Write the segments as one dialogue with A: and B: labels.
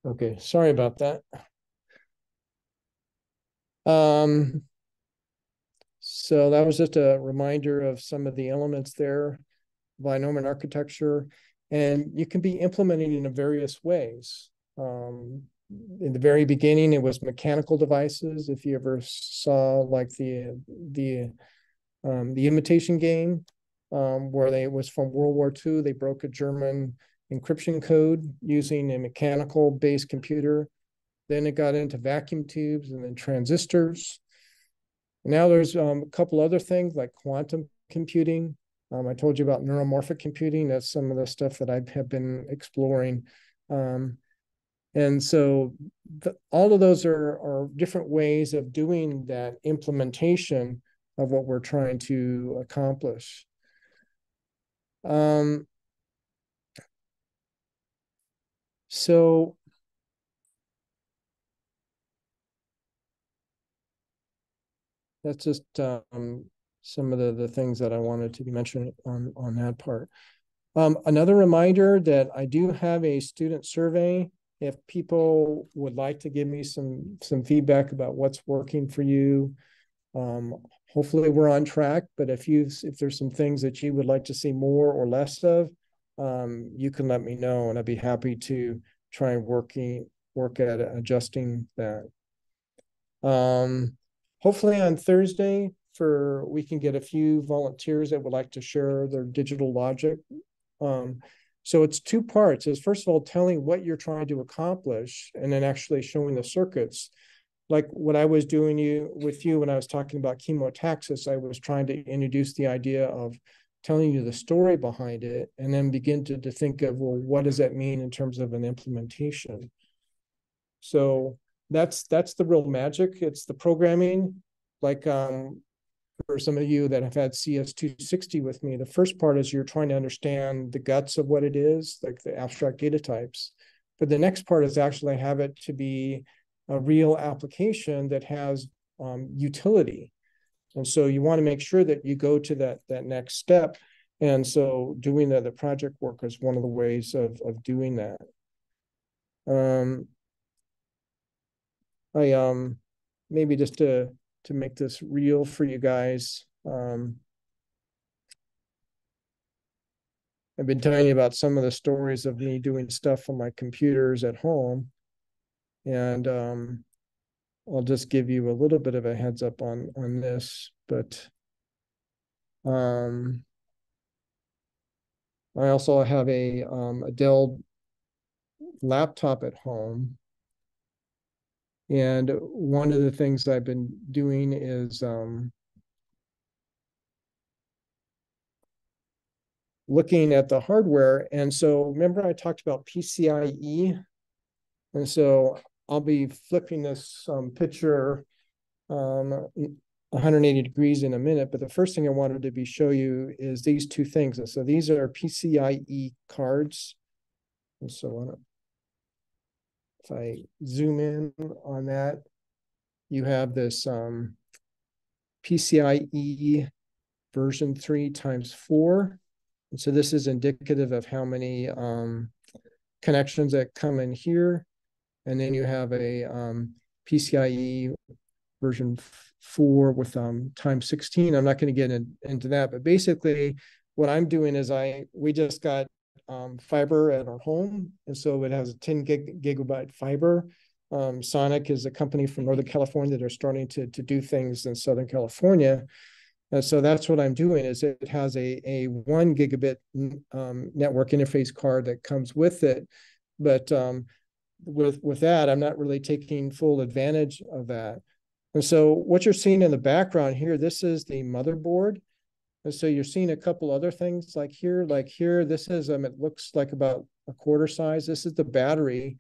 A: Okay, sorry about that. Um, so that was just a reminder of some of the elements there, Von architecture, and you can be implementing in various ways. Um, in the very beginning, it was mechanical devices. If you ever saw like the imitation game, where it was from World War II, they broke a German encryption code using a mechanical based computer. Then it got into vacuum tubes and then transistors. Now there's a couple other things like quantum computing. I told you about neuromorphic computing. That's some of the stuff that I have been exploring. Um, and so all of those are different ways of doing that implementation of what we're trying to accomplish. So that's just some of the things that I wanted to be mentioned on that part. Another reminder that I do have a student survey. If people would like to give me some feedback about what's working for you, hopefully we're on track. But if there's some things that you would like to see more or less of, you can let me know, and I'd be happy to try and work at adjusting that. Hopefully on Thursday we can get a few volunteers that would like to share their digital logic. So it's two parts. Is first of all telling what you're trying to accomplish, and then actually showing the circuits. Like what I was doing with you when I was talking about chemotaxis, I was trying to introduce the idea of telling you the story behind it, and then begin to think of, well, what does that mean in terms of an implementation? So that's the real magic. It's the programming. Like for some of you that have had CS260 with me, the first part is you're trying to understand the guts of what it is, like the abstract data types. But the next part is actually have it to be a real application that has utility. And so you want to make sure that you go to that next step. And so doing the project work is one of the ways of doing that. I maybe just to make this real for you guys. I've been telling you about some of the stories of me doing stuff on my computers at home, and I'll just give you a little bit of a heads up on this. But I also have a Dell laptop at home, and one of the things I've been doing is looking at the hardware. And so remember I talked about PCIe, and so I'll be flipping this picture 180 degrees in a minute. But the first thing I wanted to show you is these two things. And so these are PCIe cards. And so if I zoom in on that, you have this PCIe version 3 times 4. And so this is indicative of how many connections that come in here. And then you have a PCIe version 4 with times 16. I'm not going to get into that, but basically what I'm doing is we just got fiber at our home, and so it has a 10 gigabyte fiber. Sonic is a company from Northern California that are starting to do things in Southern California. And so that's what I'm doing is it has a 1 gigabit network interface card that comes with it. But with that, I'm not really taking full advantage of that. And so what you're seeing in the background here, this is the motherboard. And so you're seeing a couple other things like here, this is, it looks like about a quarter size. This is the battery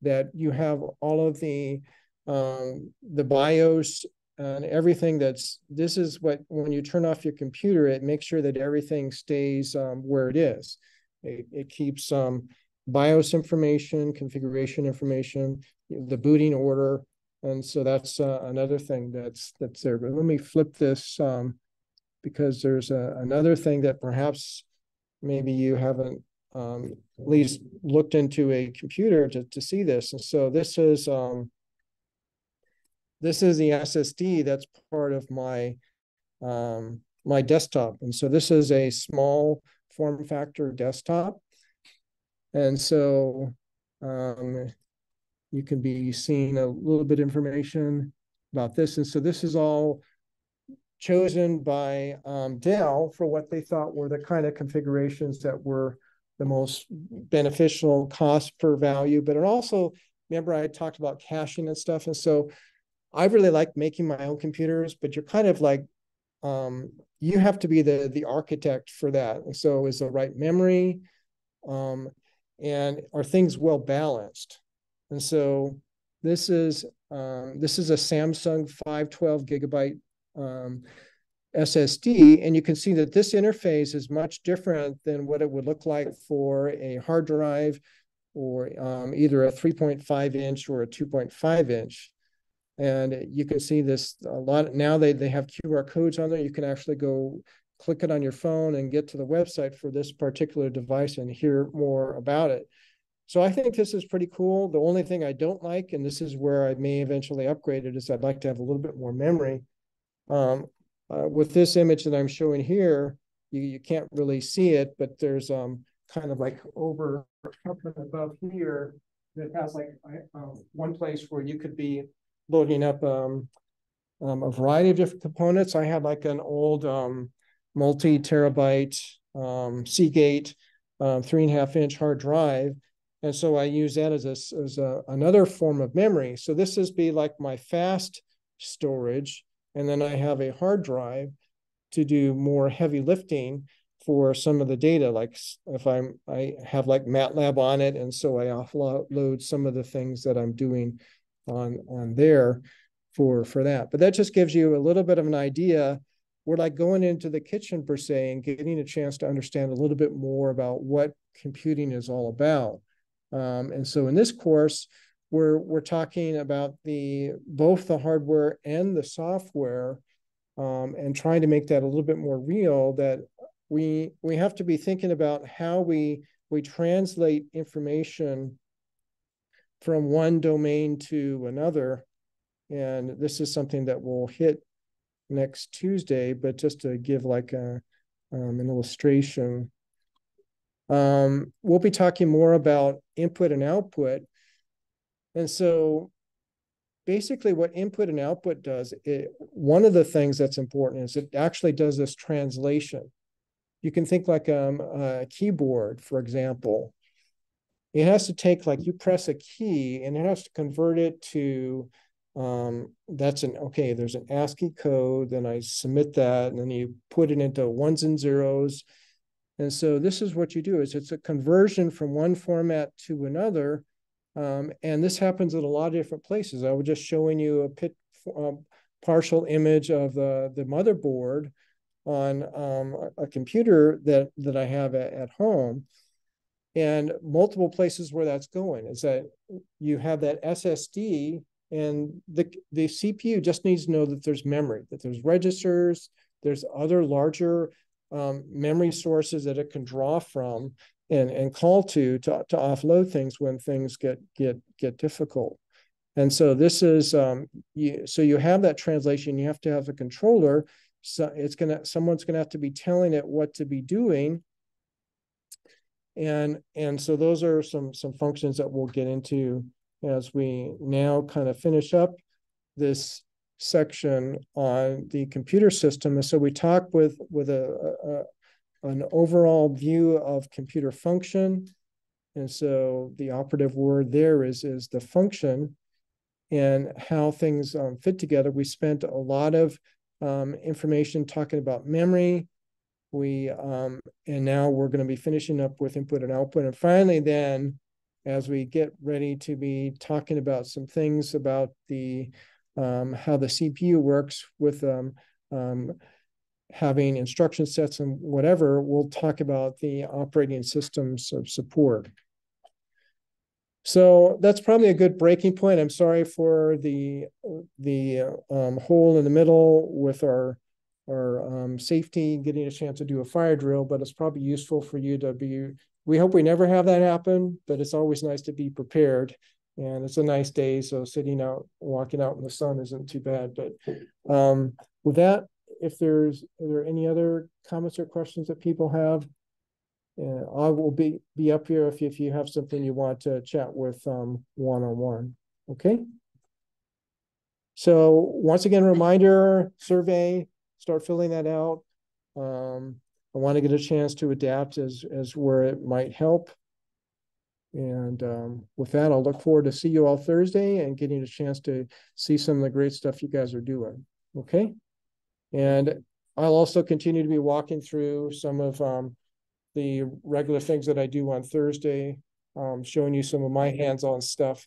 A: that you have all of the BIOS and everything this is what, when you turn off your computer, it makes sure that everything stays where it is. It keeps BIOS information, configuration information, the booting order. And so that's another thing that's there. But let me flip this because there's another thing that perhaps maybe you haven't at least looked into a computer to see this. And so this is the SSD that's part of my my desktop. And so this is a small form factor desktop. And so you can be seeing a little bit of information about this. And so this is all chosen by Dell for what they thought were the kind of configurations that were the most beneficial cost per value. But it also, remember I talked about caching and stuff. And so I really like making my own computers, but you're kind of like, you have to be the architect for that. And so is the right memory, and are things well balanced? And so this is a Samsung 512 gigabyte SSD, and you can see that this interface is much different than what it would look like for a hard drive or either a 3.5 inch or a 2.5 inch. And you can see this a lot now. They have QR codes on there. You can actually go click it on your phone and get to the website for this particular device and hear more about it. So I think this is pretty cool. The only thing I don't like, and this is where I may eventually upgrade it, is I'd like to have a little bit more memory. With this image that I'm showing here, you can't really see it, but there's kind of like over up and above here that has like one place where you could be loading up a variety of different components. I had like an old multi-terabyte Seagate 3.5 inch hard drive. And so I use that as another form of memory. So this is be like my fast storage. And then I have a hard drive to do more heavy lifting for some of the data. Like if I have like MATLAB on it. And so I offload some of the things that I'm doing on there for that. But that just gives you a little bit of an idea. We're like going into the kitchen per se and getting a chance to understand a little bit more about what computing is all about. And so in this course, we're talking about both the hardware and the software, and trying to make that a little bit more real. That we have to be thinking about how we translate information from one domain to another. And this is something that we'll hit next Tuesday, but just to give like an illustration. We'll be talking more about input and output. And so basically what input and output does, one of the things that's important is it actually does this translation. You can think like a keyboard, for example. It has to take, like, you press a key and it has to convert it to, there's an ASCII code, then I submit that, and then you put it into ones and zeros. And so this is what you do, is it's a conversion from one format to another. And this happens at a lot of different places. I was just showing you a partial image of the motherboard on a computer that I have at home. And multiple places where that's going is that you have that SSD, and the CPU just needs to know that there's memory, that there's registers, there's other larger memory sources that it can draw from and call to offload things when things get difficult. And so this is so you have that translation. You have to have a controller. So someone's gonna have to be telling it what to be doing. And so those are some functions that we'll get into as we now kind of finish up this section on the computer system. And so we talk with an overall view of computer function. And so the operative word there is the function and how things fit together. We spent a lot of information talking about memory. And now we're going to be finishing up with input and output. And finally, then, as we get ready to be talking about some things about how the CPU works with having instruction sets and whatever, we'll talk about the operating systems of support. So that's probably a good breaking point. I'm sorry for the hole in the middle with our safety, getting a chance to do a fire drill, but it's probably useful for you to be we hope we never have that happen, but it's always nice to be prepared. And it's a nice day, so sitting out, walking out in the sun isn't too bad. But with that, if are there any other comments or questions that people have? I will be up here if you have something you want to chat with one-on-one. Okay. So once again, reminder, survey, start filling that out. I want to get a chance to adapt as where it might help. And with that, I'll look forward to see you all Thursday and getting a chance to see some of the great stuff you guys are doing. Okay. And I'll also continue to be walking through some of the regular things that I do on Thursday, showing you some of my hands-on stuff